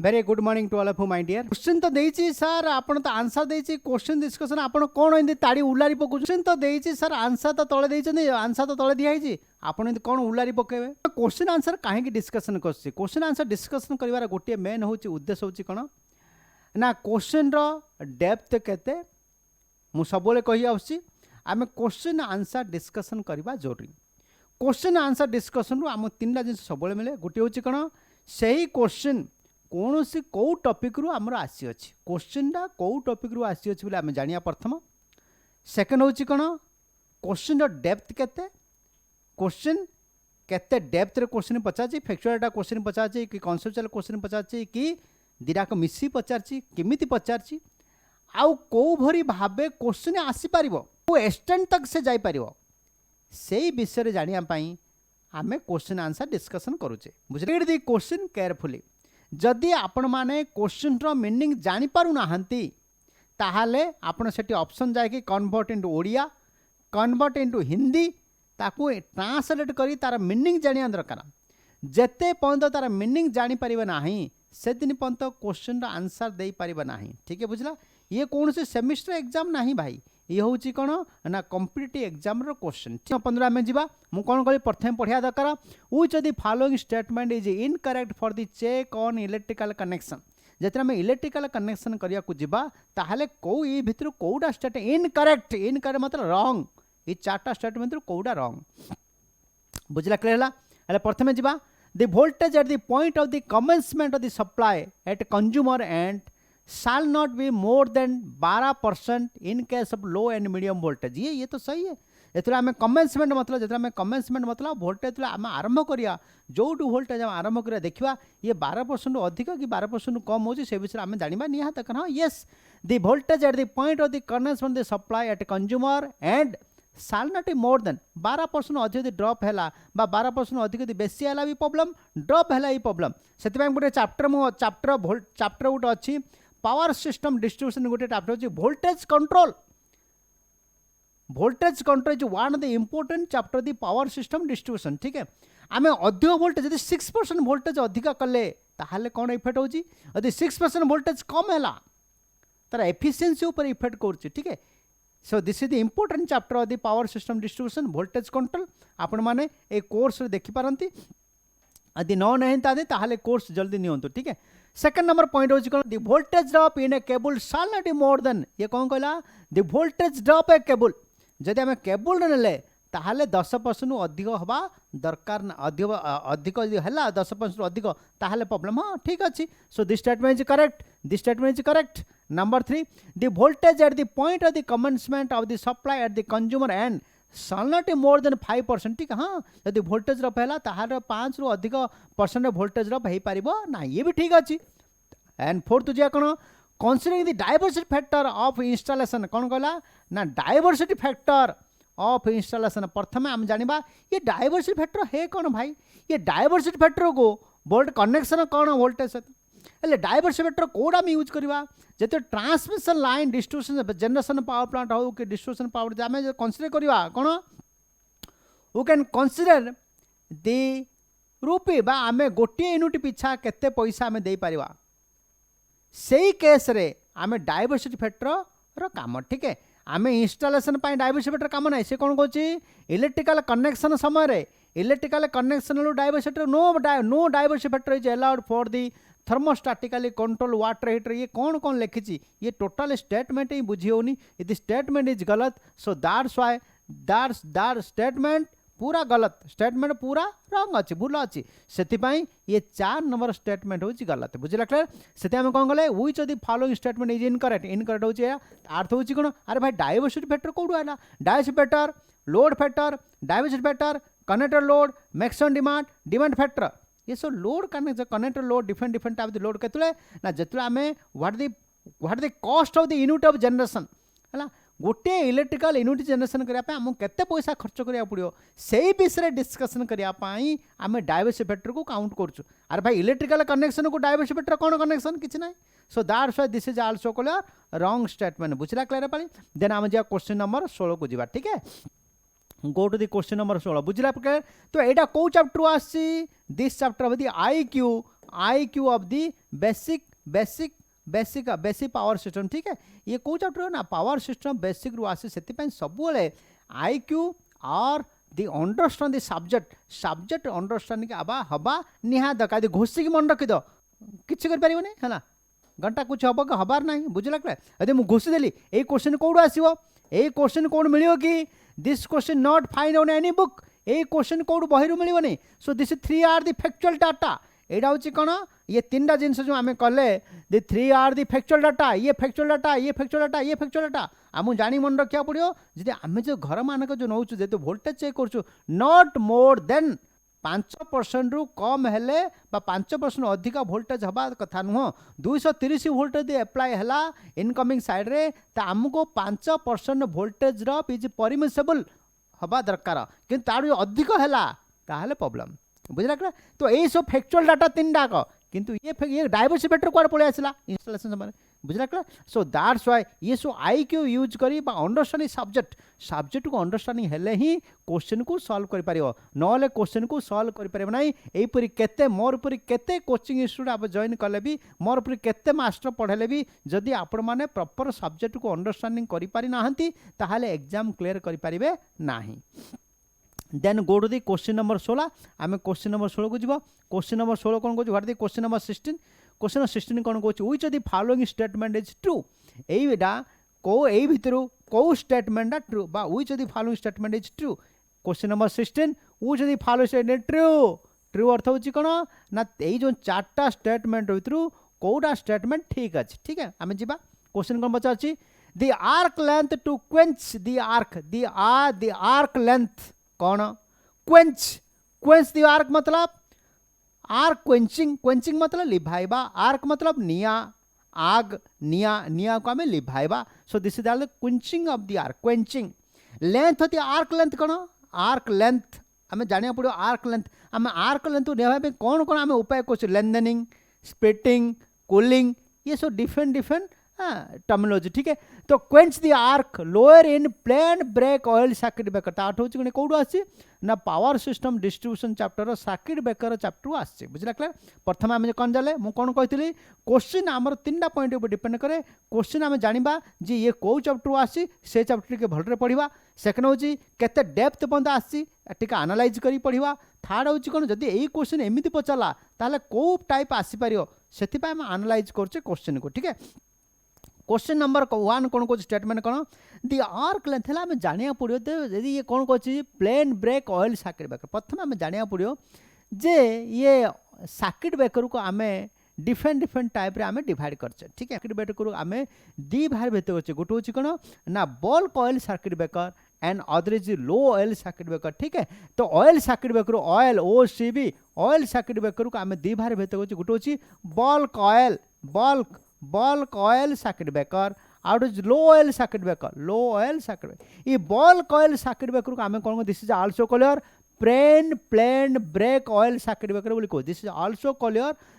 Very good morning to all of you my dear. Question तो देइछि sir, आपण तो आंसर देइछि। क्वेश्चन डिस्कशन आपण कोन एंदी ताड़ी उलारी पकु। क्वेश्चन तो देइछि सर, आंसर तो तळे देइछन, आंसर तो तळे दिया हिछि, आपण एंदी कोन उलारी पकेबे। क्वेश्चन आंसर काहे की डिस्कशन करछि। क्वेश्चन आंसर डिस्कशन करिवार गोटे मेन होछि उद्देश्य होछि कोन ना, क्वेश्चन रो डेप्थ केते मु सबले कहि आउछि। आमे क्वेश्चन आंसर डिस्कशन करबा जरूरी। क्वेश्चन आंसर डिस्कशन रो आम तीनटा जिनिस सबले मिले। गोटे होछि कोन, सही क्वेश्चन कौन सी कौ टॉपिक रु आमर आसी अछि, क्वेश्चन टा कौ टॉपिक रु आसी अछि बोले आमे जानिया प्रथम। सेकंड होछि कोन, क्वेश्चन रो डेप्थ केते, क्वेश्चन केते डेप्थ रे क्वेश्चन पचाछि, फैक्चुअल टा क्वेश्चन पचाछि कि कॉन्सेप्चुअल क्वेश्चन पचाछि कि दिरा को मिसी पचाछि, किमिति पचाछि, आउ को भरी भाबे क्वेश्चन आसी परिबो, को एक्सटेंड तक से जाई परिबो, सेही विषय रे जानिया पई आमे क्वेश्चन आंसर डिस्कशन करूचे। बुझले दी क्वेश्चन केयरफुली। जदि आपण माने क्वेश्चन रो मीनिंग जानि पारु नाहंती ताहाले आपण सेठी ऑप्शन जाय कि convert into Odia, convert into Hindi, ताकू ट्रांसलेट करी तार मीनिंग जानिया दरकार। जेते पर्यंत तार मीनिंग जानि परिबे नाही से दिन पर्यंत क्वेश्चन रो आंसर देई परिबे नाही। ठीक है, बुझला। ये कौन से सेमिस्टर एग्जाम नाही भाई, ये होची कोन ना कॉम्पिटिटिव एग्जाम रो क्वेश्चन। 15 में जीवा मु कोन करी प्रथम पढ़िया दरकार। Which of the following statement is incorrect for the check on electrical connection. जेतरा में इलेक्ट्रिकल कनेक्शन करिया को जीवा ताहाले को ई भितर कोडा स्टेट इनकरेक्ट, इनकरेक्ट मतलब रॉन्ग। ई चारटा स्टेटमेंट रो कोडा रॉन्ग। बुझला, क्लियर हला। अले प्रथम जीवा, the voltage at the point of the commencement of the supply at consumer end shall not be more than 12% in case of low and medium voltage। ये तो सही है। एतला हमें कमेंसमेंट मतलब, जेतला हमें कमेंसमेंट मतलब वोल्टेज आम आरंभ करिया, जोटू वोल्टेज आम आरंभ करिया देखिबा ये 12% अधिक कि 12% कम होची से विषय आम जानिबा निहात कन। Yes, the voltage at the point of the connection the supply at consumer end shall not be more than 12% अधिक ड्रॉप हैला बा 12% अधिक बेसी हैला भी प्रॉब्लम, ड्रॉप हैला ही प्रॉब्लम। सेति गोटे चैप्टर गोटे अछि पावर सिस्टम डिस्ट्रीब्यूशन, गोटे चैप्टर अछि voltage control. Voltage control is one of the important chapter the power system distribution. ठीक है, आमे अधिक वोल्टेज यदि 6% वोल्टेज अधिक कले ताहाले कोन इफेक्ट होची, यदि 6% वोल्टेज कम हैला तार एफिशिएंसी ऊपर इफेक्ट करची। ठीक है, so this is the important chapter of the power system distribution voltage control. आपण माने ए कोर्स रे देखि पारंती, यदि न नहीं तादे ताहाले कोर्स जल्दी नियंतु। ठीक है, सेकंड नंबर पॉइंट होची कोन, the voltage drop in a cable shall not be more than, ये कोन कहला, the voltage drop a cable जदि हमें केबल नेले ताहाले 10% अधिक हवा दरकार ना, अधिक यदि हला 10% अधिक ताहाले प्रॉब्लम। हां ठीक अछि। So this statement is correct, this statement is correct. Number 3, the voltage at the point of the commencement of the supply at the consumer end shall not be more than 5%। ठीक है, हाँ यदि voltage drop है ताहार 5 रु अधिक percent voltage drop हो पारिबो ना, ये भी ठीक अछि। एंड फोर्थ जे कोन, considering the diversity factor of installation, कोन कहला ना डायवर्सिटी फैक्टर ऑफ इंस्टॉलेशन। प्रथम हम जानिबा ये डायवर्सिटी फैक्टर है कौन भाई। ये डायवर्सिटी फैक्टर को वोल्ट कनेक्शन कौन वोल्टेज हेले डायवर्सिटी फैक्टर कोडा में यूज करवा जेते transmission line distribution generation power plant हो कि डिस्ट्रीब्यूशन पावर आम कंसीडर करवा कौन, वी कैन कंसीडर दी रूपी बा आमे गोटे यूनिट पिछा केते पैसा आमे दे पारिबा, सेही केस रे आमे डायवर्सिटी फैक्टर रो काम। ठीक है, आमे इंस्टॉलेशन पाई डायवर्सिटी फैक्टर काम नाही। से कोन कहछि इलेक्ट्रिकल कनेक्शन समय रे इलेक्ट्रिकल कनेक्शन लो diversity no diversity factor is allowed for the thermostatically control water heater. ये कौन कौन लिखी, ये टोटल स्टेटमेंट ही बुझी होनी, यदि स्टेटमेंट इज गलत सो दैट्स व्हाई दैट स्टेटमेंट पूरा गलत, स्टेटमेंट पूरा रॉन्ग अच्छी भूल अच्छी, से ये 4 नंबर स्टेटमेंट हो गलत। बुझला क्लियर। से कौन कले which of the following statement is incorrect, incorrect हो अर्थ हो कौन, अरे भाई डायवर्सिटी फैक्टर कौटू है, diversity factor, load factor, diversity factor, connector load, maximum demand, demand factor, ये सब load connector load different type load केतले ना जेतले आमे what the cost of the unit of generation है, गोटे इलेक्ट्रिकल यूनिट जनरेशन करने आम केते पैसा खर्च करिया पड़ियो सेही विषय डिस्कशन करिया पाई आमे डायवर्सिटी फैक्टर को काउंट करछु। अरे भाई इलेक्ट्रिकल कनेक्शन को डायवर्सिटी फैक्टर कौन कनेक्शन किछि नै, so that's why this is also called wrong statement. बुझला क्लियर पाली। देन आम जा क्वेश्चन नंबर 16 को जीवा। ठीक है, go to the question number 16 बुझला क्लियर। तो एटा को चैप्टर आसी, this chapter of the IQ IQ of the basic power system. ठीक है, ये कौ चैप्टर ना पावर सिस्टम बेसिक रु आसे से सब IQ और दी अंडरस्टैंड दी सब्जेक्ट अंडरस्टैंडिंग आबा हबा निहा दका दी घोषिक मन रखी दो किछि कर परिबो नै हला घंटा कुछ हब कि हबार ना बुझला यदि मुझे घोषि देली ए क्वेश्चन कौड़ आसो ए क्वेश्चन कौन मिलो कि this question not find on any book a question कौड़ बही मिलो नहीं। So this 3 are the factual data एटा हूँ कौन ये 3टा जिनस जो आम कले the 3 are the factual data ये फैक्चुअल डाटा ये फैक्चुअल डाटा ये फैक्चुअल डाटा आम जानी मन रखा पड़ो जी आम जो घर मानक जो नौ जेहतु वोल्टेज चेक करूँ नॉट मोर देन 5% रु कम हेले 5% अधिक वोल्टेज हवा कथा नुह 230 वोल्ट यदि एप्लाय है इनकमिंग साइड रे तो आमको 5% वोल्टेज इज परमिसेबल हवा दरकार कि तार अधिक है प्रॉब्लम बुझला तो यही सब फैक्चुअल डाटा 3 किंतु ये डायवर्सिफायर कुआडे पळे आसला इंस्टॉलेशन समय बुझला सो दैट्स व्हाई ये सो IQ यूज करी अंडरस्टैंडिंग सब्जेक्ट को अंडरस्टैंडिंग हेले ही क्वेश्चन को सॉल्व कर पारियो नले क्वेश्चन को सॉल्व कर पारियो नाही एपरी केते मोर परी केते कोचिंग इंस्टीट्यूट आप जॉइन कले भी मोर परी केते मास्टर पढ़ेले भी जदि आपण माने प्रॉपर सब्जेक्ट को अंडरस्टैंडिंग करि पारि नाहंती ताहाले एग्जाम क्लियर करि पारिबे नाही। Then go to the question number 16 आम क्वेश्चन नंबर 16 को जीव क्वेश्चन नंबर 16 कौन कौन what the question number 16 question number 16 कौन कौन which of the following statement is true एटा को ए भितर को स्टेटमेंट ट्रू बा which of the following statement is true question number 16 which of the following statement true true अर्थ होची कोन ना ए जो 4टा स्टेटमेंट भितर कोडा स्टेटमेंट ठीक अछि। ठीक है आम जीवा क्वेश्चन कौन पचारछि the arc length to quench the arc length कौन क्वेंच दी आर्क मतलब आर्क क्वेंचिंग मतलब लिभाइबा आर्क मतलब निया आग निया को आम लिभाइबा so this is the quenching of the arc quenching length होती आर्क लेंथ कौन आर्क लेंथ आम जाना पड़ो आर्क लेंथ आम आर्क लेंथ नेबा कौन कौन आम उपाय कर लेंथनिंग स्प्लिटिंग कूलिंग ये सब डिफरेंट टर्मिनोलॉजी। ठीक है तो quench the arc lower in plain break oil circuit breaker ताठ हूँ कौटू आसी ना power system distribution chapter circuit breaker chapter आसी बुझला क्लियर। प्रथम आम कौन जाले मुझे कौन कही क्वेश्चन आमर 3टा पॉइंट ऊपर डिपेंड करे क्वेश्चन आम जाना जी ये कौ चैप्टर आसी से चैप्टर के भलरे पढ़ा सेकेंड हूँ केते डेप्थ पर्यंत आसी एनालाइज कर पढ़ा थर्ड हूँ कौन जब यही क्वेश्चन एमती पचारा ताले कौ टाइप आसीपर से एनालाइज करछे क्वेश्चन को। ठीक है क्वेश्चन नंबर 1 कौन कौन स्टेटमेंट कौन दी आर्क लेंथ है जाना पड़ो यदि ये कौन कह plain break oil circuit breaker प्रथम आम जाना पड़ो जे ये सर्किट ब्रेकर को आम डिफरेंट टाइप रे आम डिवाइड करचे। ठीक है सर्किट ब्रेकर आम 2 भाग भेद करचे गोटे हूँ कौन ना bulk oil circuit breaker and other is low oil circuit breaker. ठीक है तो oil circuit breaker oil OCB oil circuit breaker को आम 2 भाग भेद करचे गोटे हूँ bulk oil circuit breaker out is low oil circuit breaker ये बल्क ऑयल सर्किट ब्रेकर को आम कौन this is also called plain break oil circuit breaker बोली कहो this is also called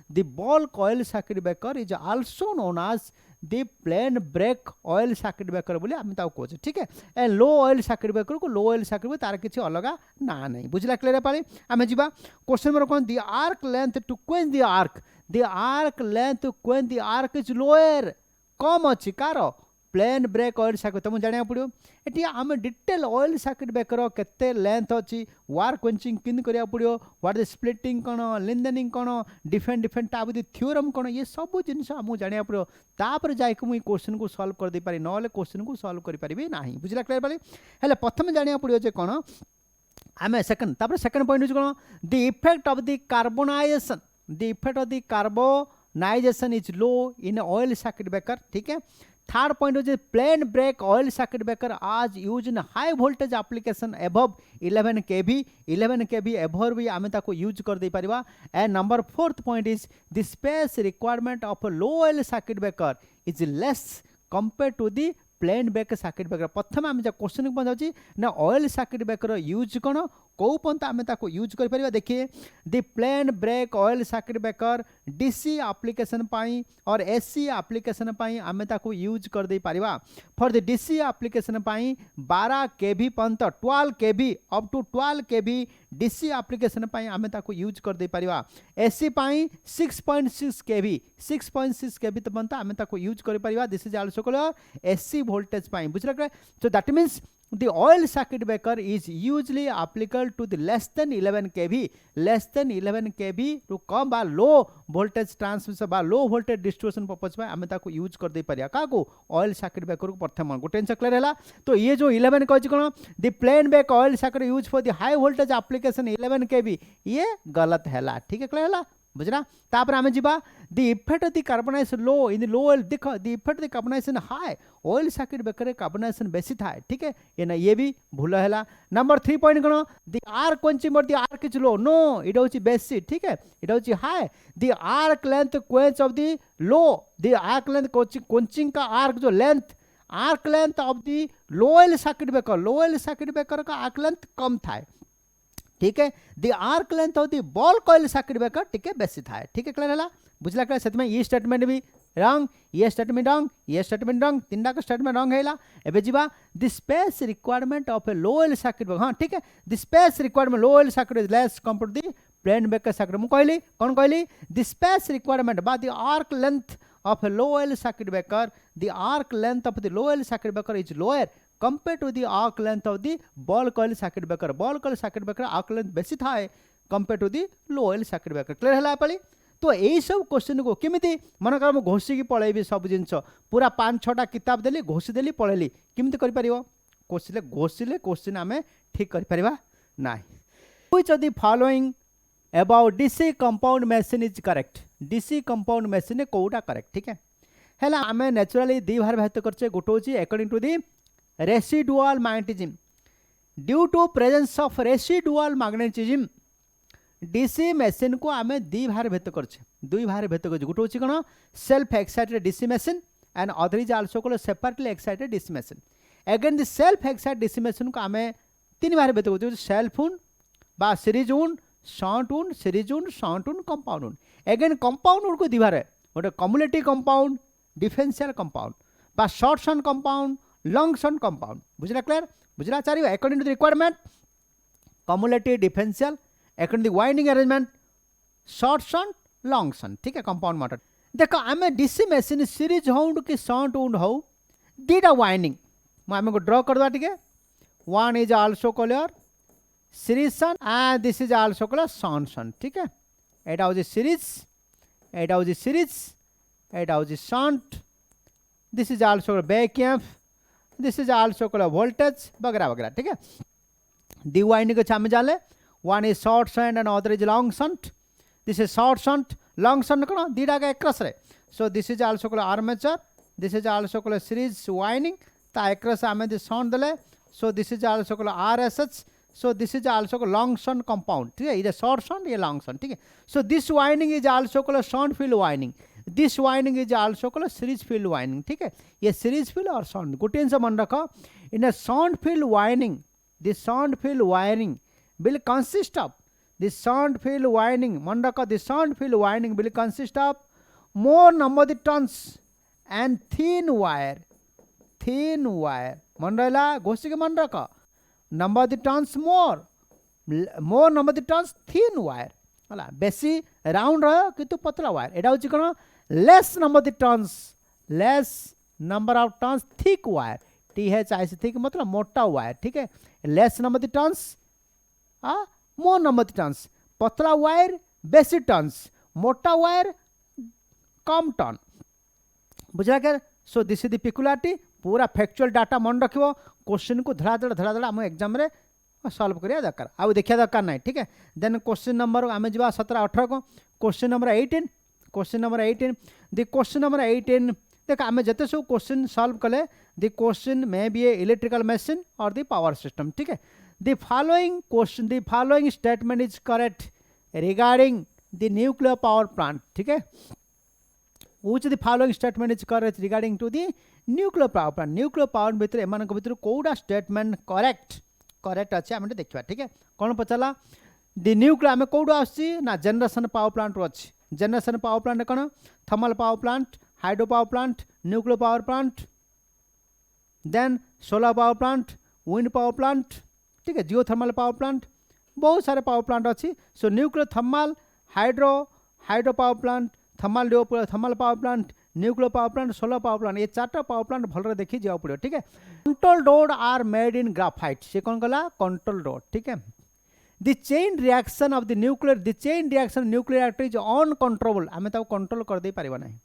the bulk oil circuit breaker is also known as the plain break oil circuit breaker बोली आम कहे। ठीक है and low oil circuit breaker को low oil circuit breaker तार किसी अलग ना नहीं बुझला क्लियर पाली आम जा क्वेश्चन नंबर कौन the arc length to quench the arc length to quench the arc is lower कम अच्छी कार प्लेन ब्रेक ऑयल सर्किट तुमको जाना पड़ो ये आम डिटेल ऑयल सर्किट ब्रेकर केते लेंथ अच्छी वार क्वेंचिंग किन करा पड़ो व्हाट द स्प्लिटिंग कौन लेंथनिंग कौन डिफरेंट टाइप द थ्योरम कौन ये सब जिनस आमको जाना पड़ो तापर जाइक मुझे क्वेश्चन को सॉल्व कर दे पारि ना क्वेश्चन को सॉल्व कर पारि ना बुझला क्लियर पाली हेले प्रथम जाना पड़ो जे कौन आम सेकेंड पॉइंट कौन the effect of the carbonization carbonization is low in oil circuit breaker. ठीक है थर्ड पॉइंट हो plain break oil circuit breaker आज use in high voltage application above 11 kV एभर भी आम यूज कर दे पारिबा। And number 4th point is the space requirement of low oil circuit breaker is less compare to the plain break circuit breaker प्रथम आम question को पहुंचा ना ऑयल सर्किट ब्रेकर यूज कौन कौ पंत आम यूज कर देखिए the plain break oil circuit breaker DC application पाई और एसी एप्लिकेशन पाई आम यूज कर दे पारिबा फॉर द डीसी एप्लिकेशन पाई 12 केवी पंत 12 kV up to 12 kV DC application पाई आम यूज कर दे पारिबा एसी पाई 6.6 केवी 6.6 केवी पंत आम यूज कर पारिबा this is also called AC voltage पाई बुझला so that means the oil circuit breaker is usually applicable to the less than 11 kV ରୁ कम बा लो वोल्टेज ट्रांसमिशन बा लो वोल्टेज डिस्ट्रीब्यूशन पर्पज में आम यूज कर दे पारिया का ऑयल सर्किट ब्रेकर को प्रथम गोटे जिन क्लियर है तो ये जो 11 कह कौन the plain break oil circuit use for the high voltage application 11 kV ये गलत है ठीक है क्लियर है बुझना तापर आम जा the effect of the carbonization low in low oil देख the effect the carbonization high oil circuit breaker carbonization बेसी थाए ठीक है ये ना ये भी भूल है नंबर 3 पॉइंट कौन the arc consumer the arc is low no it हूँ बेसी ठीक है इट हूँ high the arc length quench of the low the arc length coaching का आर्क जो arc length of the low oil circuit breaker का arc length कम थाए ठीक है the arc length of the bulk oil circuit breaker टिके बेसी थाए ठीक है क्लियर है बुझला क्लियर से ये स्टेटमेंट भी रंग ये स्टेटमेंट रंग तीन का स्टेटमेंट रंग है एबे जीवा the space requirement of a low oil circuit हाँ ठीक है the space requirement low oil circuit is less compare to the plain breaker circuit मु कहली कौन कहली द स्पेस रिक्वायरमेंट बा the arc length of a low oil circuit breaker the arc length of the low oil circuit breaker is lower compared to the arc length of the bulk oil circuit breaker arc length बेसी थाए compared to the low oil circuit breaker clear है पाली तो यही सब question को केमिति मन कर घोषिकी पलैबी सब जिनस पूरा 5-6टा किताब देली घोषिदेली पलैली केमिति कर पारिबो घोषिले क्वेश्चन आमे ठीक कर परिबा नाही which of the following about DC compound machine is correct DC compound machine कोटा करेक्ट ठीक है हैला आमे नेचुरली दी भार व्यक्त करछे गोटे होची according to the residual magnetism due to presence of residual magnetism DC machine को आम दी भार भेद करछे दुई भार भेद कर गोटे होची कोन self excited DC machine and other is also called separately excited DC machine again the self excited DC machine को आम तीन भार भेद कर सेल्फ वुंड बा series wound short wound series wound short wound compound wound again compound wound को दी भार गोटे कम्युलेटिव कंपाउंड डिफरेंशियल कंपाउंड बा short short compound long short compound बुझला क्लियर बुझला चारि according to the requirement cumulative differential according to the winding arrangement short short long short ठीक है कंपाउंड मैटर देखो आम डीसी मशीन सीरीज वुंड कि short wound हो दीटा वाइंडिंग आम को ड्रॉ कर टे one is also called series short and this is also called short short ठीक है एटा हो सीरीज एटा हो सीरीज एटा हो short this is also back EMF this is also called voltage वगैरह वगैरह ठीक है दी वाइंडिंग अच्छे आम जाने one is short shunt and other is long shunt this is short shunt long shunt कौन दीटा का एकरस रे so this is also called armature this is also called series winding ता एकरस आम दी शंट देले so this is also called RSH so this is also called long shunt compound ठीक है ये शॉर्ट शंट ये लॉन्ग शंट ठीक है so this winding is also called shunt field winding this winding is also called series field winding ठीक है ये series field और शंट गोटे जिन मन रख in a shunt field winding this shunt field wiring will consist of the shunt field winding मन रख the shunt field winding will consist of more number of turns and thin wire मन रहा घोषी के मन रख number of the turns more number of the turns thin wire है बेसी round रहा किंतु पतला वायर एटा हूँ कौन less number of turns less number of turns thick wire THIC thick मतलब मोटा वायर ठीक है less number of turns more number of turns पतला वायर बेसी टर्न्स मोटा वायर कम टर्न बुझला क्या सो दिस इज द पिकुलारिटी पूरा फैक्चुअल डाटा मन रख क्वेश्चन को धड़ाधड़ आम एग्जाम रे सॉल्व करिया दरकार आउ देखिया दरकार नहीं ठीक है देन क्वेश्चन नंबर आम जा 17-18 को question number 18 the question number 18 देख आम जिते सब क्वेश्चन सॉल्व कले the question may be A electrical machine और द पावर सिस्टम ठीक है the following statement is correct regarding the nuclear power plant ठीक है which the following statement is correct regarding to the nuclear power plant nuclear power भितर एमान भितर कोडा statement correct correct अच्छे आम देखा ठीक है कौन पचारा दि न्यूक्लियर आम कौटू आसी ना जनरेशन पावर प्लांट अच्छी जनरेशन पावर प्लांट कौन thermal power plant hydro power plant nuclear power plant then solar power plant wind power plant ठीक है जियोथर्मल पावर प्लांट बहुत सारे पावर प्लांट अच्छी सो nuclear thermal hydro hydro power plant thermal thermal power plant nuclear power plant solar power plant ये चार्टा power plant भल देखी जाओ पड़ो ठीक है control rod are made in graphite से कौन कला कंट्रोल रोड ठीक है the chain reaction of the nuclear the chain reaction nuclear reactor is uncontrollable आम कंट्रोल कर दे पारिबा नहीं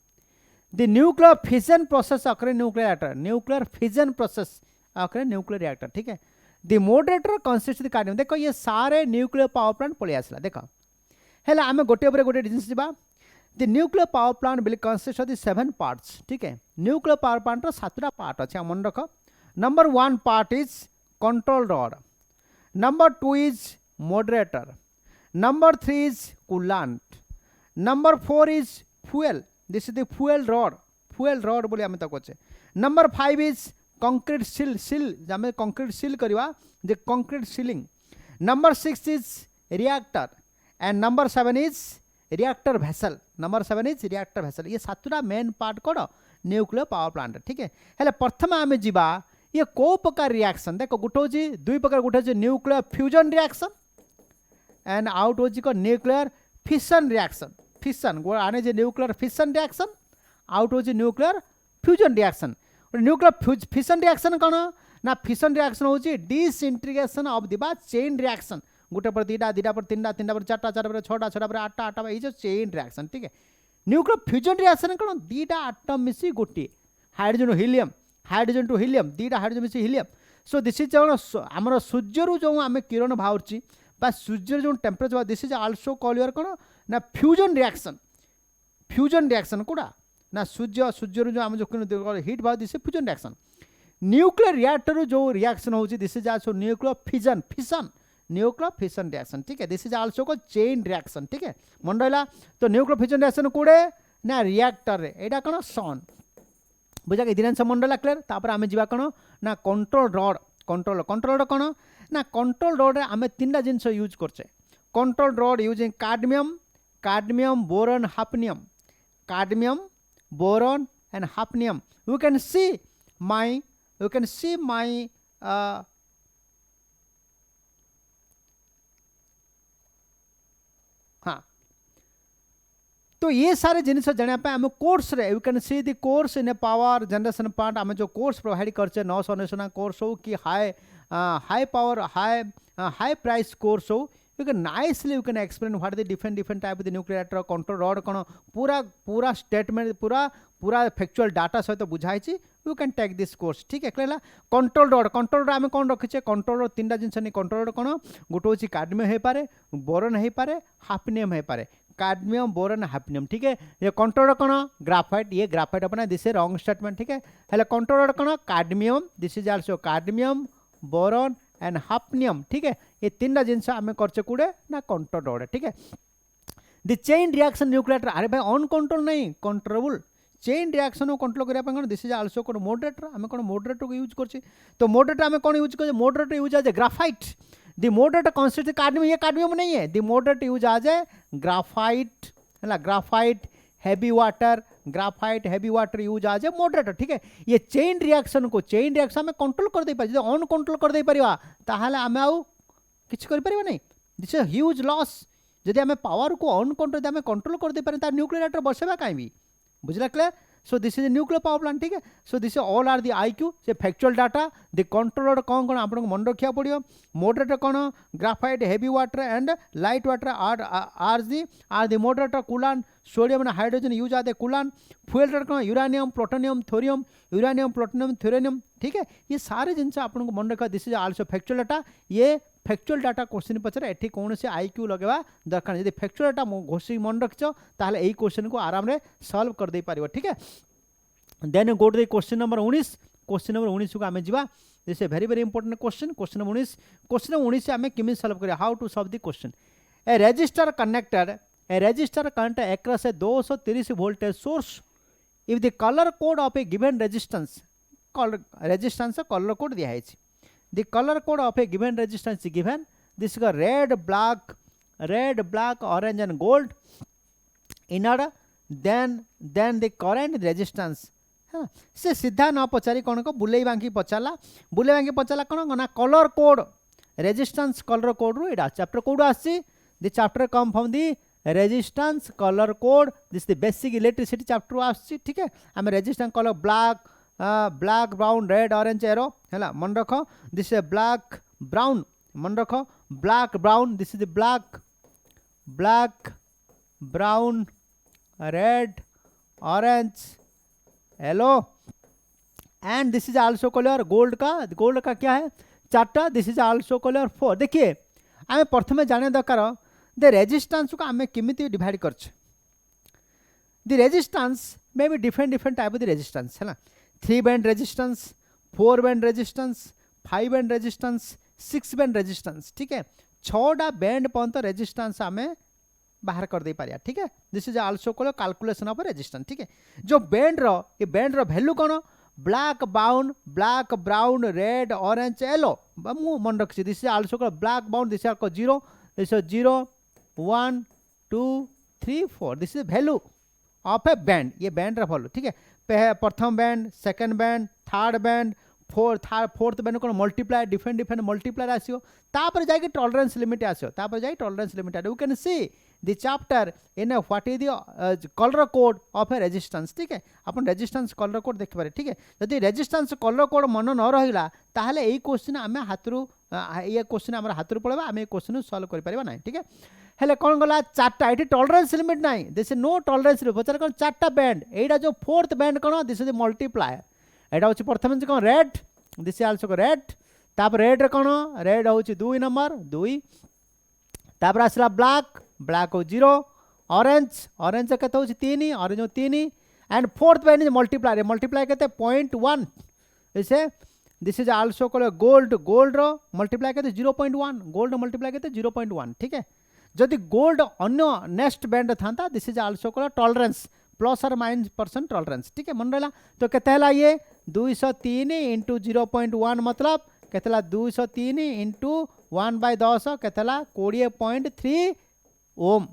द न्यूक्लियर फिजन प्रोसेस अकरे nuclear reactor nuclear fission process अकरे न्यूक्लियर रिएक्टर ठीक है the moderator consist the cadmium देखो ये सारे न्यूक्लियर पावर प्लांट पलि आसला देखो है आम गोटे गोटे जिनिस जा the nuclear power plant will consist of the 7 parts ठीक है न्यूक्लियर पावर प्लांट 7टा पार्ट अच्छे मन रख number 1 part is control rod number 2 is moderator number 3 is coolant number 4 is fuel this is the fuel rod बोली आम कहे number 5 is concrete seal आम कंक्रीट सील करवा the concrete sealing number 6 is reactor and number 7 is reactor vessel number 7 is reactor vessel ये 7टा main part कौन nuclear power plant ठीक है हेले प्रथम आम जा ये को प्रकार रिएक्शन देखो गोटे हूँ 2 प्रकार गोटे nuclear fusion reaction and out हूँ न्यूक्लियर फिशन रिएक्शन आने न्यूक्लियर फिशन रिएक्शन आउट हूँ nuclear fusion reaction nuclear fission reaction कौन ना फिशन रिएक्शन हूँ disintegration of the chain reaction गोटे पर 2टा 2टा पर 3टा 3टा पर 4टा 4टा पर 6टा 6टा पर 8टा 8टा ये चेन रिएक्शन ठीक है न्यूक्लियर फ्यूजन रिएक्शन कौन 2टा आटम मिसी गोटे हाइड्रोजन टू हीलियम 2टा हाइड्रोजन मिसी हीलियम सो दिस इज आमर सूर्य जो आम किरण बाहर सूर्य जो temperature this is also call your कौन ना फ्यूजन रिएक्शन कौटा ना सूर्य जो आम जो हिट बाहर this fusion reaction nuclear reactor जो रिएक्शन होची this is also nuclear fission nuclear fission reaction ठीक है दिस इज आल्सो को चेन रिएक्शन ठीक है मन रहा तो न्यूक्लियर फिशन रिएक्शन कोड़े ना रिएक्टर रे एटा कौन सन बुझा कि दिनांश मन रहा क्लियर तापर आम जा कौन ना कंट्रोल रॉड कंट्रोल कौन ना कंट्रोल रॉड रे आम 3टा जिनस यूज करचे control rod using cadmium boron and hafnium you can see my हाँ तो ये सारे जिनिस जाना आम कोर्स रे you can see the course in a power generation plant आम जो कोर्स प्रोवाइड करचे 999 कोर्स हो कि high power high price course हो you can nicely you can explain what the different type of the nuclear reactor control rod कौन पूरा statement पूरा factual data सहित बुझाई you can take this course ठीक है कहला कंट्रोल रॉड आम कौन रखीचे कंट्रोल रॉड 3टा जिनस नहीं कंट्रोल रॉड कौन गोटे हूँ कार्डमियम हो पारे बोरन हो पारे हाफनियम हो पारे कार्डमियम बोरन हाफनियम ठीक है ये कंट्रोल रॉड कौन ग्राफाइट ये ग्राफाइट अपना दिस है रॉन्ग स्टेटमेंट ठीक है हेले कंट्रोल रॉड कौन कार्डमियम this is also कार्डमियम boron and hafnium ठीक है ये 3टा जिनस आम करचे कूड़े ना कंट्रोल रॉड ठीक है द चेन रिएक्शन न्यूक्लियर अरे भाई अनकंट्रोल नहीं कंट्रोलेबल चेन रिएक्शन को कंट्रोल करने कौन दिस इज आल्सो कौन मॉडरेटर आम कौन मॉडरेटर को यूज करछे तो मॉडरेटर आम कौन यूज कर moderator use as a graphite the moderator consist cadmium ये कार्डमियम नहीं है the moderator use as a graphite है graphite heavy water use as a moderator ठीक है ये चेन रिएक्शन आम कंट्रोल कर दे पारे अन कंट्रोल कर दे पारिबा ताहाले आम आउ किछ कर परिबा नहीं दिस इज ह्यूज लॉस जदि आम पावर को अन कंट्रोल आम कंट्रोल कर दे पारे ता न्यूक्लियर रिएक्टर बसेबा काई भी बुझला clear so this is nuclear power plant ठीक है so this all are the IQ से फैक्चुअल डाटा द कंट्रोलर कौन कौन आपको मन रखा पड़ो मॉडरेटर कौन graphite heavy water and light water are the moderator coolant sodium and hydrogen use are the coolant fuel कौन यूरानियम प्लूटोनियम थोरियम ठीक है ये सारे जिनस आपको मन रखा this is also factual data ये फैक्चुअल डाटा क्वेश्चन पचर एठी कौन से आईक्यू लगेगा दरकार यदि फैक्चुअल डाटा घोषी मन रखिच ताहले एई क्वेश्चन को आराम रे सॉल्व कर दे पारिबो ठीक है then go to the question number 19 को आम जा this a very very important question number 19 आम किमी सॉल्व करिया how to solve the question a resistor connected across a 230 voltage source if the colour code of a given resistance colour code दिया है the color code of a given resistance is given. This is a red, black, orange and gold in order. Then the current resistance. हाँ से सीधा न पचारि कौन को बुले बांकी पचाला कौन ना colour code resistance colour code रू एडा चैप्टर कोड आसी the chapter come from the resistance colour code this the basic electricity chapter आसी ठीक है आम resistance colour black brown red orange arrow हैला मन रख दिस इज ब्लैक ब्राउन मन रख black brown this is the black brown red orange yellow and this is also colour gold का क्या है चार्टा दिस इज आल्सो कलर 4 देखिए आम प्रथम जाने दरकार द रेजिस्टेंस को आम केमी डिवाइड कर the resistance may be different type of resistance है ना 3 band resistance 4 band resistance 5 band resistance 6 band resistance ठीक है 6टा बैंड पर्यंत रेजिस्टेंस आम बाहर कर दे पारिया ठीक है this is also called calculation of resistance ठीक है जो बैंड रो वैल्यू कौन black brown red orange yellow मु मन रखी this is also called black brown this is 0 this is 0 1 2 3 4 this is value of A band ये बैंड रो value ठीक है प्रथम band second band third band fourth band कौन multiply different multiplier आसो तापर जाके टॉलरेंस लिमिट आसो तापर जाके tolerance limit you can see the chapter in what is the colour code of A resistance ठीक है अपन रेजिस्टेंस कलर कोड देख पारे ठीक है जदि रेजिस्टेंस कलर कोड मन न रहिला ताहले एई क्वेश्चन आमे हाथरू ये क्वेश्चन हमर हाथरू पळबा आमे क्वेश्चन सॉल्व करि परिबा नै ठीक है हेले कोन गला चारटा एठी टॉलरेंस लिमिट नै this is no tolerance limit बचर कोन चारटा बैंड एडा जो फोर्थ बैंड कोन दिस इज द मल्टीप्लायर एटा होची प्रथम कौन red this is also red तापर रेड कौन रेड होची 2 नंबर 2 तापर आसला ब्लैक हो 0 ऑरेंज केते होची 3 ऑरेंज हो 3 and fourth band is multiply केते 0.1 this is also called gold row multiply केते 0.1 गोल्ड मल्टीप्लाई केते 0.1 ठीक है जदि गोल्ड अन्य नेक्स्ट बैंड थांता this is also called tolerance plus और माइनस % टॉलरेंस ठीक है मन रहा तो केते ये 203 इंटू 0.1 मतलब केतला 203 इंटू 1/10 केतला 20.3 ओम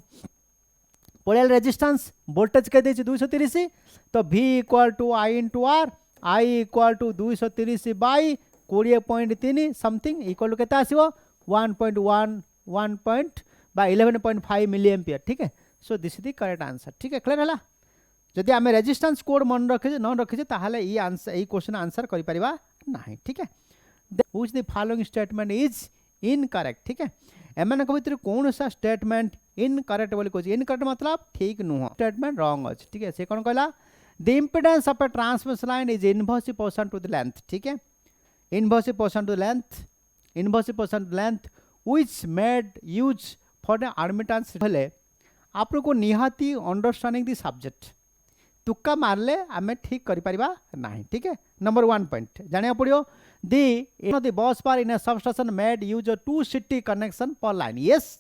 पड़े रेजिस्टेंस वोल्टेज के 230 तो V equal to I into R I equal to 230 by 20.3 something equal to केते आसीबो 11.5 मिली एम्पियर ठीक है so this is the correct answer ठीक है क्लियर है जदि आम रेजिस्टेंस कोड मन रखी न रखीजे ताहले ई आंसर ई क्वेश्चन आंसर करि परिबा नाही ठीक है which the following statement is incorrect ठीक है एमन को भीतर कौन सा स्टेटमेंट इनकरेक्ट बोली कहछि इनकरेक्ट मतलब ठीक नुह स्टेटमेंट रॉन्ग अछि ठीक है से कोन कहला the impedance of a transmission line is inversely proportional to the length ठीक है inversely proportional to length which made use for the admittance भले आपन को निहाती अंडरस्टैंडिंग द सब्जेक्ट तुक्का मारले आमे ठीक करि परिबा नाही ठीक है नंबर 1 पॉइंट जानिया पड़ियो the bus bar in a substation made use 2 CT connection पर लाइन यस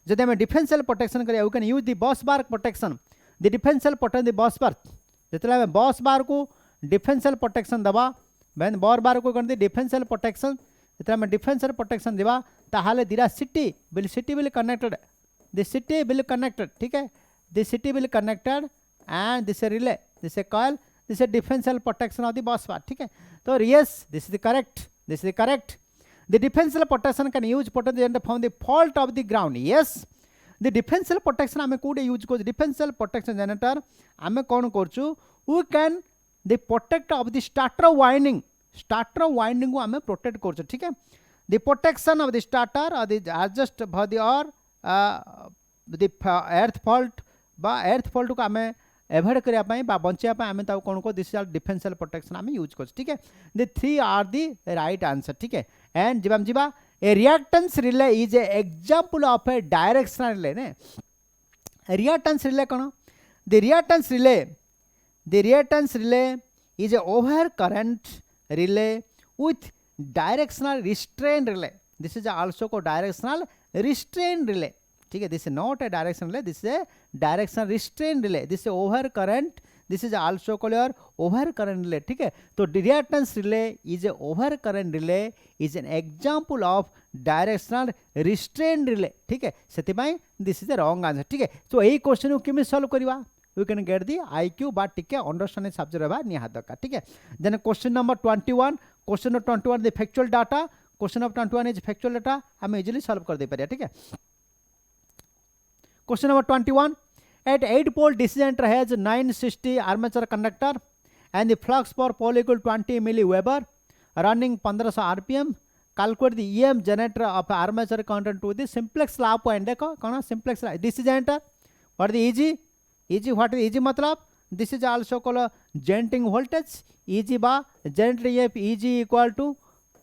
जदि आमे डिफरेंशियल प्रोटेक्शन करिया you can use the bus bar protection the differential protection the bus bar जतले आमे बस बार को differential protection दबा बेन bar को करते डिफरेंशियल प्रोटेक्शन जतले आमे डिफरेंशियल प्रोटेक्शन देबा ताहाले दिरा CT will connected the CT will connected ठीक है the CT will connected and this is a relay, this is a coil, this is a differential protection of the bus bar ठीक है तो yes this is the correct the differential protection can use protection from the fault of the ground yes the differential protection आमे कोडे use को differential protection generator आमे कोन करछु we can the protect of the starter winding को आमे protect करछु ठीक है the protection of the starter or the adjust for the or the earth fault को आमे एवॉइड करिया पई बा बंचिया पई आमे ता कोन को दिस डिफेंशियल प्रोटेक्शन आमे यूज कर ठीक है the 3 are the right answer ठीक है एंड जब हम जीवा a reactance relay is a example of a directional relay ने रिएक्टेंस रिले कोन the reactance relay is a over current relay with directional restrain relay this is also को directional restrain relay ठीक है this is not a direction relay this is a direction restrain relay this is over current this is also called your over current relay, ठीक है। तो reactance relay is a over current relay is an example of directional restrain relay, ठीक है। से this is a wrong answer, ठीक है। तो यही क्वेश्चन को केमी सॉल्व करवा we can get the IQ बा टिके अंडरस्टैंडिंग सब्जेक्ट रहबा निहात दरकार, ठीक है। Then question number 21, question number 21 the factual data, question number 21 is factual data हम इजीली सॉल्व कर दे पारिया, ठीक है। क्वेश्चन number 21, at 8 pole DC generator has 960 armature conductor and the flux per pole equal 20 milliweber running 1500 rpm. Calculate the EM generator of armature content to the simplex law point. देखो कौन simplex law DC generator, what the EG what is EG मतलब this is also called generating voltage, EG बा generator EF EG equal to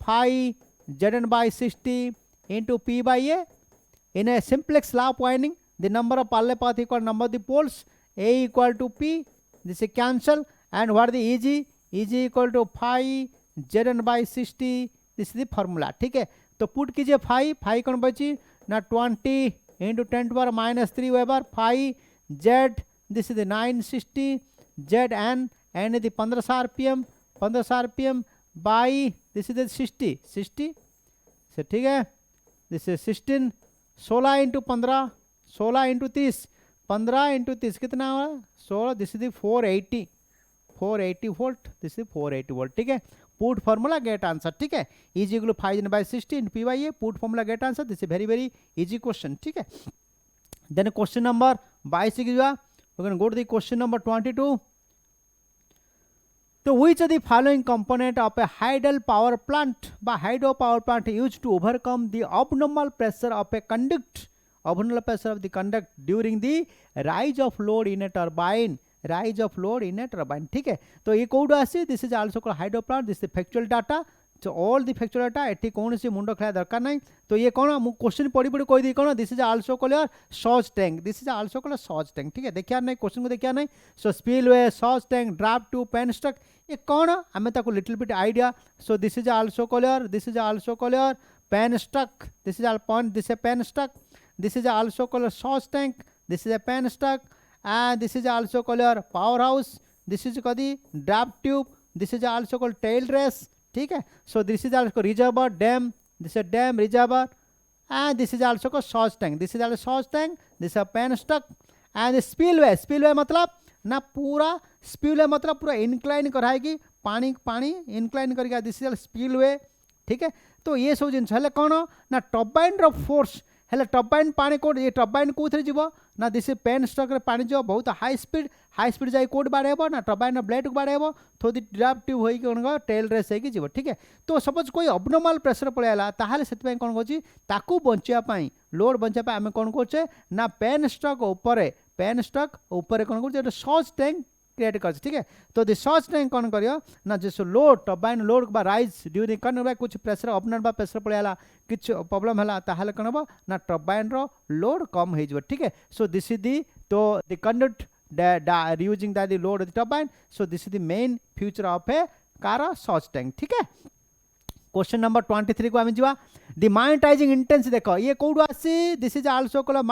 phi Zn by 60 into P by A in a simplex law winding. The number of parallel path equal number of the poles, A equal to P, this is cancel, and what the EG equal to phi Zn by 60, this is the formula, ठीक है। तो put कीजिए phi कौन बची ना 20 into 10 to the power minus 3 weber, phi Z this is the 960 Zn and the 1500 rpm by this is the 60 से, ठीक है। this is 16 16 into 15 16 into 30 15 into 30 कितना हुआ 16, this is 480 volt, this is 480 volt, ठीक है। पुट फॉर्मूला गेट आंसर, ठीक है। Is equal to 5 by 60 P by A, put formula get answer, this is very easy question, ठीक है। Then question number 22 की जो we can go to the question number 22। तो which of the following component of a hydel power plant by hydro power plant used to overcome the abnormal pressure of a conduct, abnormal pressure of the conduct during the rise of load in a turbine, rise of load in a turbine, ठीक है। तो ये code आसी this is also called hydro plant, this is factual data, so all the factual data eighty कौन सी मुंड खेला दरकार नहीं। तो ये कौन मु क्वेश्चन पढ़ी कह दी कौन this is also called your सॉज tank, this is also called सॉज टैंक, ठीक है। देखिया नहीं क्वेश्चन को देखिया नहीं। सो स्पिलवे सॉज tank draft tube penstock ये कौन आम ताको little bit idea. So this is also called your penstock, this is this is penstock, this is also called sauce tank, this is a pen stock, and this is also called your powerhouse, this is called the draft tube, this is also called tail race, ठीक है। so this is also called reservoir dam, this is a dam reservoir, and this is also called sauce tank, this is also sauce tank, this is a pen stock, and the spillway मतलब ना पूरा spillway मतलब पूरा incline कराएगी पानी incline करेगा, this is spillway, ठीक है। तो ये सब जिन हेल्ले कौन ना टर्बाइन रो फोर्स हेल्ले टर्बाइन पानी कोड ये टर्बाइन कोथरे जीव ना दिस पेन स्टॉक रे पानी जो बहुत हाई स्पीड जाई कोड बाड़ेबो ना टर्बाइन ब्लेड को बाड़ेबो तो दी ड्राफ्ट ट्यूब होई कोन गो टेल रेस होई जीव, ठीक है। तो सपोज कोई अबनॉर्मल प्रेशर पळेला ताहाले सेत कोन होची ताकू बंचिया पाई लोड बंचिया पाई आमे कोन करछे ना पेन स्टॉक ऊपर कोन करछे सॉज टैंक क्रिएट कर, ठीक है। तो द सॉज टैंक कौन करियो ना जैसे लोड टर्बाइन लोड बा राइज ड्यूरिंग कन बा कुछ प्रेशर अपनर बा प्रेशर पळेला किछ प्रॉब्लम हला ताहाले कन बा ना टर्बाइन रो लोड कम हे जबो, ठीक है। सो दिस इज दी तो the conduct using the load of the turbine, so this is the main future of a car सॉज टैंक, ठीक है। क्वेश्चन नंबर 23 को आम जीवा द मैग्नेटाइजिंग इंटेंसिटी देखो ये कोड आसी this is also called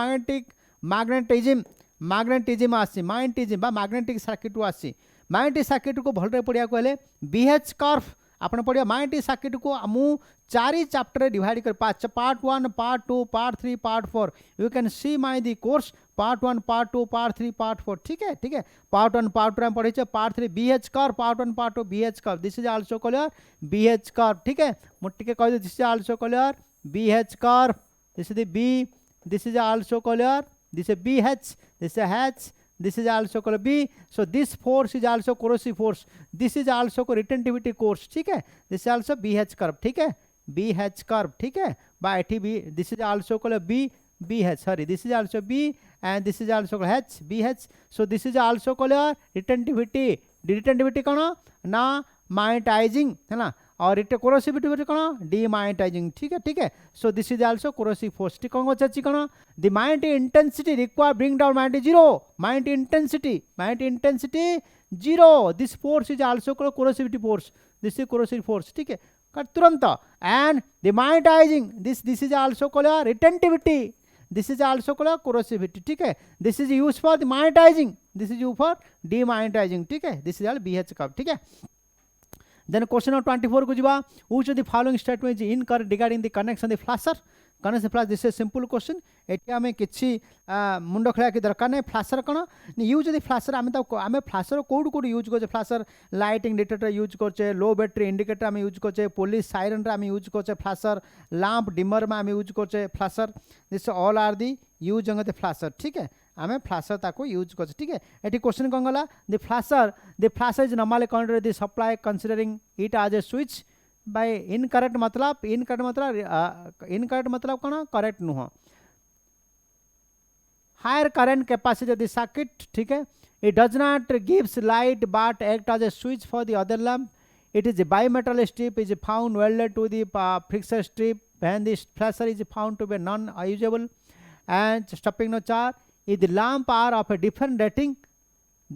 magnetism आसी मैग्नेटिज्म बा मैग्नेटिक सर्किट आसी मैग्नेटिक सर्किट को भलरे पढ़िया कहले बीएच कर्व आपण पढ़िया मैग्नेटिक सर्किट को मु 4 चैप्टर डिवाइड कर part 1 part 2 part 3 part 4 you can see my the course part 1 part 2 part 3 part 4, ठीक है। पार्ट 1 पार्ट 2 पढ़े part 3 BH curve part 1 part 2 BH curve this is also called BH curve, ठीक है। मुट्टी के कह दे this is also called BH curve, this is the B, this is also called this is BH, this is H, this is also called B. So this force is also corrosive force, this is also called retentivity force, ठीक है। this is also BH curve, ठीक है, BH curve, ठीक है। by TB this is also called BH, sorry this is also B and this is also called H, BH. so this is also called retentivity कौन ना magnetising है ना और it कोरोसिविटी कौन डीमैग्नेटाइजिंग, ठीक है। So this is also corrosive force, ठीक कौन अच्छी कौन the magnetic intensity require bring down magnetic intensity zero, this force is also corrosivity force, this is corrosive force, ठीक है तुरंत। And the magnetizing this is also called retentivity, this is also called corrosivity, ठीक है। This is use for the magnetizing this is you for demagnetizing, ठीक है, this is all BH curve, ठीक है। Then question number 24 को जीवा, which of the following statement is incorrect regarding the connection the flasher, connection flash, this is simple question, एटी आमे किछि मुंड खेला कि दरकार नै, फ्लाशर कोन यूज द फ्लाशर, आमे फ्लाशर कोड कोड यूज करछे, फ्लाशर लाइटिंग डिटेक्टर यूज करछे, लो बैटरी इंडिकेटर आमे यूज करछे, पुलिस साइरन रे आमे यूज करछे फ्लाशर, लैंप डिमर में आमे यूज करछे flasher, this all are the use of the flasher, ठीक है, आमे फ्लाशर ताको यूज करछे, ठीक है। एटी क्वेश्चन कोन गला, the flasher is normally considered the supply considering it as a switch, by incorrect मतलब कौन करेक्ट नुह, higher current capacity of the circuit, ठीक है, it does not gives light but act as a switch for the other lamp, it is a bimetal strip is found welded to the fixer strip when the flasher is found to be non usable, and stopping no चार, if the lamp are of a different rating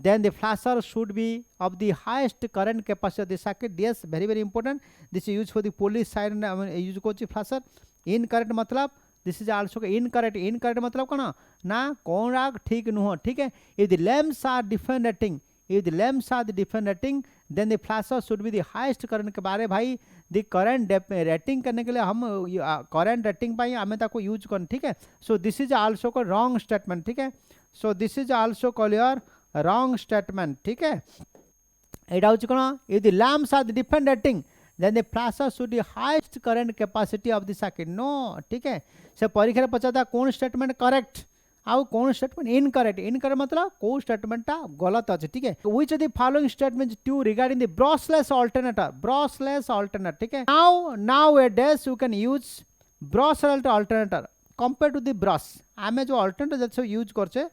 then the flasher should be of the highest current capacity of the circuit, yes, very very important, this is used for the police siren, use kochi flasher, incorrect मतलब this is also incorrect मतलब कोना ना कौन राग ठीक नुह, ठीक है, if the lamps are different rating, if the lamps are the different rating then the flasher should be the highest current के बारे भाई the current rating करने के लिए हम current rating पाई हमें ताको यूज करना, ठीक है, so this is also को wrong statement, ठीक है, so this is also call your wrong statement, ठीक है, एटा होची कोन, if the lamps are the different rating then the flasher should be highest current capacity of the circuit, no, ठीक है, से परीक्षा रे पचाता कौन स्टेटमेंट करेक्ट आउ कौन स्टेटमेंट इनकरेक्ट मतलब को स्टेटमेंट गलत अच्छे, ठीक है, which of the following statement true regarding the brushless alternator, ठीक है, nowadays you can use brushless alternator compare to the brush, आमे जो अल्टरनेटर जैसे यूज करछे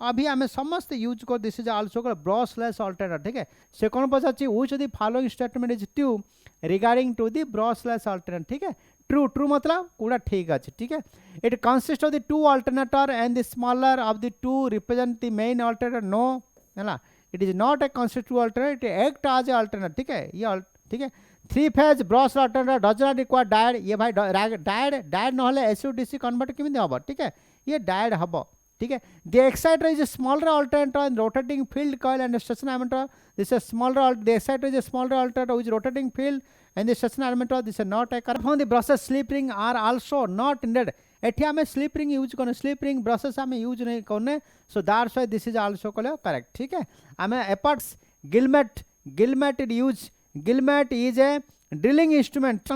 अभी आमे समस्त यूज कर, this is also called brushless alternator, ठीक है, से कौन पचाची which of the following statement is true regarding to the brushless alternator, ठीक है, ट्रू मतलब पूरा ठीक अच्छे, ठीक है, it consist of the two alternator and the smaller of the two represent the main alternator, no है, it is not a consistive alternator, it act as a alternator, ठीक है, ये ठीक है, three phase brush alternator does not require diode, ये भाई died नहले एसओडीसी convert केमिति हबो, ठीक है, ये डायड हबो, ठीक है, the exciter is a smaller alternator and rotating field coil and station ammeter, this is smaller, the exciter is a smaller alternator with rotating field and the station element this is not a correct, from the brushes slip ring are also not needed, एठी हमें slip ring use करने, slip ring brushes हमें use नहीं करने, so that's why this is also correct, ठीक है, हमें एपर्ट्स गिलमेट यूज, गिलमेट इज ए ड्रिलिंग इंस्ट्रूमेंट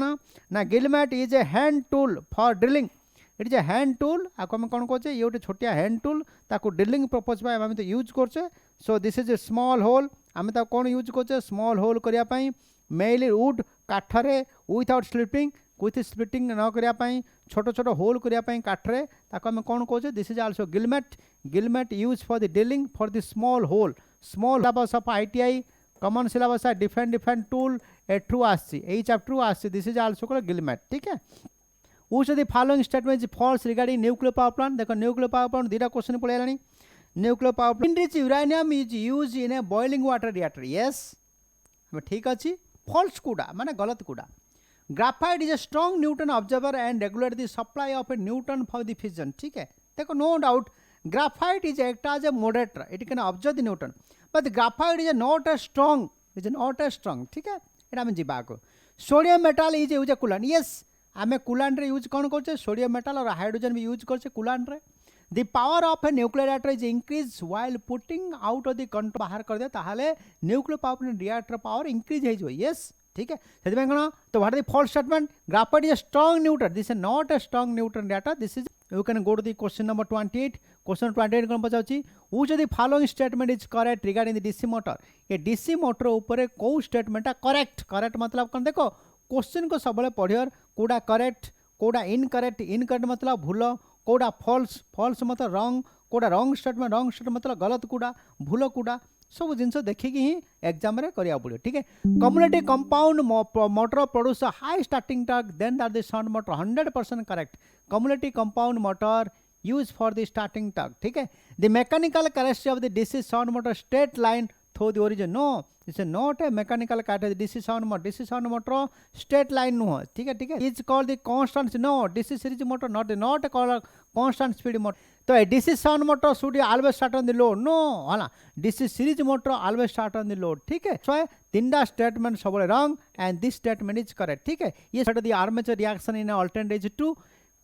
ना गिलमेट is a hand tool for drilling, it is a hand tool, आपको हम कौन कहचे ये गोटे छोटिया हैंड टूल ताको ड्रिलिंग पर्पज पे हम तो यूज करछे, so this is a small hole, हम ताको कौन यूज करछे स्मॉल होल करिया पई, मेनली वुड काठरे विथआउट स्प्लिटिंग, विथ स्प्लिटिंग न करिया पई छोटो छोटो होल करिया पई काठरे ताको हम कौन कहचे, दिस इज आल्सो गिलमेट use for the drilling for the small hole, small syllabus of ITI common syllabus है डिफरेंट टूल एठू आसी एई चैप्टर आसी, दिस इज आल्सो कॉल्ड गिलमेट, ठीक है, which of the following statement is false regarding nuclear power plant, देखो nuclear power plant दीटा क्वेश्चन पळेलानी, nuclear power plant is uranium is use in a boiling water reactor, yes ठीक अछि, false कूड़ा माने गलत कूड़ा, graphite is a strong newton observer and regulate the supply of a newton for the fission, ठीक है, देखो no doubt graphite is act as a moderator, it can observe the newton but graphite is not a strong, ठीक है, एटा हम जीवा को, sodium metal is use a coolant, yes आमे कूलांट रे यूज कौन करछे सोडियम मेटल और हाइड्रोजन भी यूज करछे कूलांट रे, the power of a nuclear reactor is increase while putting out of the control, बाहर कर दे ताहाले nuclear power plant reactor power increase हो जाय, यस ठीक है, से कौन तो what is the false statement, graphite is a strong neutron, this is not a strong neutron reactor, this is you can go to the question number 28, question 28 कौन पचाउची, which of the following statement is correct regarding the DC motor, ये DC motor ऊपर को statement correct मतलब कौन, देखो question को सब पढ़ियर कोडा करेक्ट कोडा इनकरेक्ट मतलब भूल, कोडा फॉल्स मतलब रॉन्ग, कोडा रॉन्ग स्टेटमेंट मतलब गलत कूड़ा भूल कूड़ा, सब जिन देखिकी ही एग्जाम रे करिया पड़े, ठीक है, community compound motor produce high starting torque then that the shunt motor, 100% correct, community compound motor use for the starting torque, ठीक है, the mechanical characteristic of the DC shunt motor straight line through the origin, no this is not a mechanical characteristic, DC shunt motor straight line नुह, ठीक है, is called the constant, no DC series motor not called constant speed motor, तो DC shunt motor should always start on the load? No, है DC series motor always start on the load, ठीक है. So तीनटा statement सब wrong and this statement is correct, ठीक है. ये सट the armature reaction in alternate is to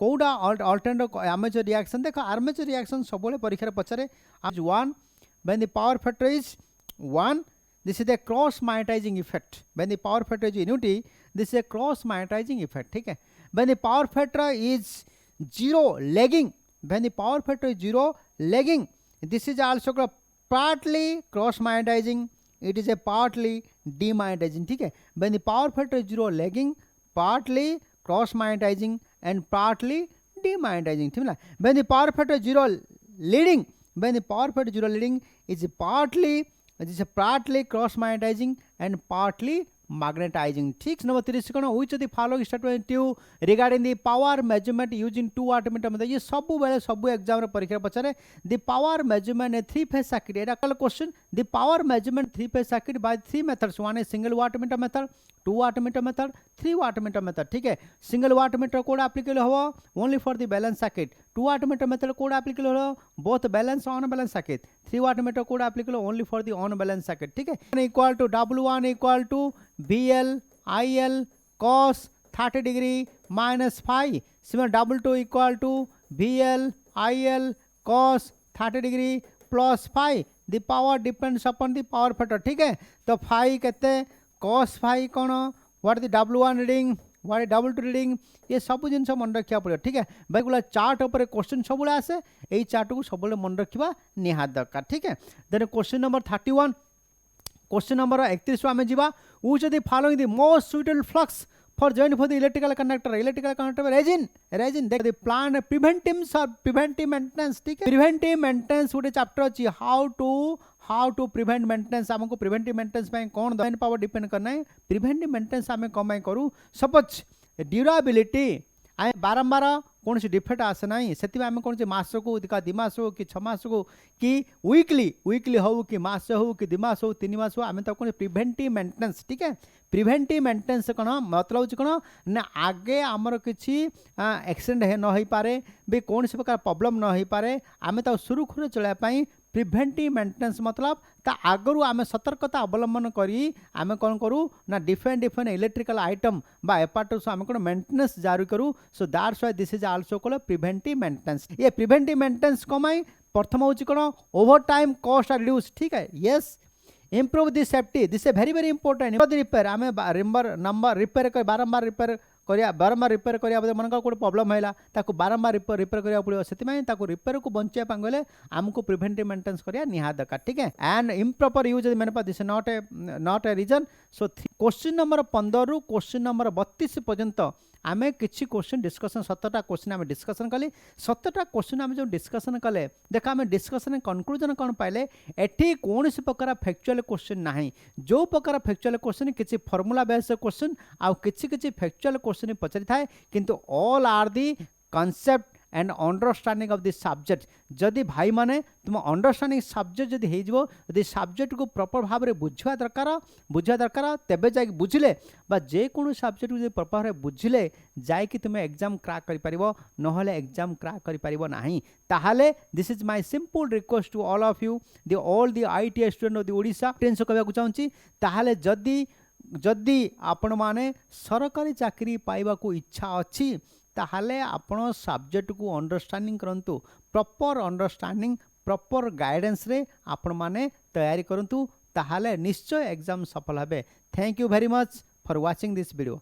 कोडा अल्टरनेट आर्मेचर रिएक्शन. देखो आर्मेचर रिएक्शन सब परीक्षा पचारे आज 1 when the power factor is 1, this is the cross magnetizing effect. When the power factor is unity, this is a cross magnetizing effect, ठीक है. When the power factor is 0 lagging, when the power factor is 0 lagging, this is also partly cross magnetizing, it is a partly demagnetizing, ठीक है. When the power factor is 0 lagging, partly cross magnetizing and partly demagnetizing, ठीक है. When the power factor is 0 leading, when the power factor is 0 leading, is partly cross magnetizing and partly magnetizing, ठीक. Number 30 कौन which of the following statement you regarding the power measurement using 2 wattmeter मतलब ये सब बेले सब exam रे परीक्षा पचारे the power measurement in 3 phase circuit. एटा कल question the power measurement 3 phase circuit by 3 methods. one is single wattmeter method, 2 wattmeter method, 3 wattmeter method, ठीक है. single wattmeter कोड applicable हो only for the balance circuit, 2 wattmeter method code applicable हो both balance on balance circuit, 3 wattmeter code applicable only for the on balance circuit, ठीक है. equal to W1 equal to VL IL cos 30 degree minus phi. Similar W2 equal to VL IL cos 30 degree plus phi. The power depends upon the power factor, ठीक है. तो phi कहते cos phi कौन, what is the W1 reading, what is W2 reading, ये सब जिन मन रखा पड़े, ठीक है. भाई चार्ट उपर क्वेश्चन सब आसे यही चार्ट को सब मन रखा निहात दरकार, ठीक है. Then question number 31, question number 31 आम जा which of the following the most suitable flux for joint for the electrical conductor resin the plan preventive maintenance, ठीक है. preventive maintenance गोटे चैप्टर अच्छी how to prevent maintenance. हमको preventive maintenance में कौन man power depend करना है. preventive maintenance आम कम करूँ सपोज ड्यूराबिलिटी आम बारंबार कौन सी डिफेक्ट आसे ना से आम कौन मस को 2 मास हो कि 6 मास को कि वीकली हो कि मास हो कि 2 मास हो 3 मास हो आम तो कौन प्रिवेंटिव मेंटेनेंस, ठीक है. प्रिवेंटिव मेंटेनेंस कौन मतलब हूँ कौन ना आगे आमर किसी एक्सीडेंट न हो पारे भी कौन सी प्रकार प्रॉब्लम न हो पारे आम तो सुरुखुरु चलाइपाई प्रिवेंटिव मेंटेनेंस मतलब ता आगरू आम सतर्कता अवलंबन करी आम कौन करूँ ना डिफरेंट इलेक्ट्रिकल आइटम बा एपार्टस आम कौन मेंटेनेंस जारी करूँ. So that's why this is also called preventive maintenance. ये प्रिवेंटिव मेंटेनेंस कमाई प्रथम हूँ कौन over time cost are reduce, ठीक है. Yes improve the safety, this is very very important. Repair आम नंबर रिपेयर कर बारंबार रिपेयर करिया मन गोटे प्रोब्लेम है बारंबार रिपेयर करा पड़ो से रिपेयर को बचाई गले आमको प्रिवेंटिव मेंटेनेंस करिया निहात दरकार, ठीक है. एंड इम्प्रॉपर यूज मैंने this not a reason. So question number 15 रु क्वेश्चन नंबर 32 पर्यंत आम किसी क्वेश्चन डिस्कसन 17टा क्वेश्चन आम डिस्कसन कले 17टा क्वेश्चन आम जो डिस्कसन कले देख आम डिस्कसन कनक्लूजन कौन पाइले एठी कौन प्रकार फैक्चुअल क्वेश्चन ना जो प्रकार फैक्चुअल क्वेश्चन किसी फॉर्मूला बेस्ड क्वेश्चन आउ किसी फैक्चुअल क्वेश्चन पचारि थाए किंतु all are the concept and understanding of this subject. जदि भाई माने तुम अंडरस्टैंडिंग सब्जेक्ट जदि हो जदि सब्जेक्ट को प्रॉपर भाव में बुझा दरकार तेबे जाई बुझिले बा जे कोनो सब्जेक्ट को प्रॉपर भाव बुझिले जाई तुम एग्जाम क्रैक करि परिबो नहले एग्जाम क्रैक करि परिबो नाही. ताहाले this is my simple request to all of you all the ITI student of the Odisha thanks कहबा चाहूँगी. ताहाले जदि आपण माने सरकारी चाकरी पाइबा को इच्छा अच्छी ताहले आपण सब्जेक्ट को अंडरस्टैंडिंग करंतु प्रॉपर अंडरस्टैंडिंग प्रॉपर गाइडेंस रे आपण माने तैयारी करंतु ताहले निश्चय एग्जाम सफल हेबे. Thank you very much for watching this video.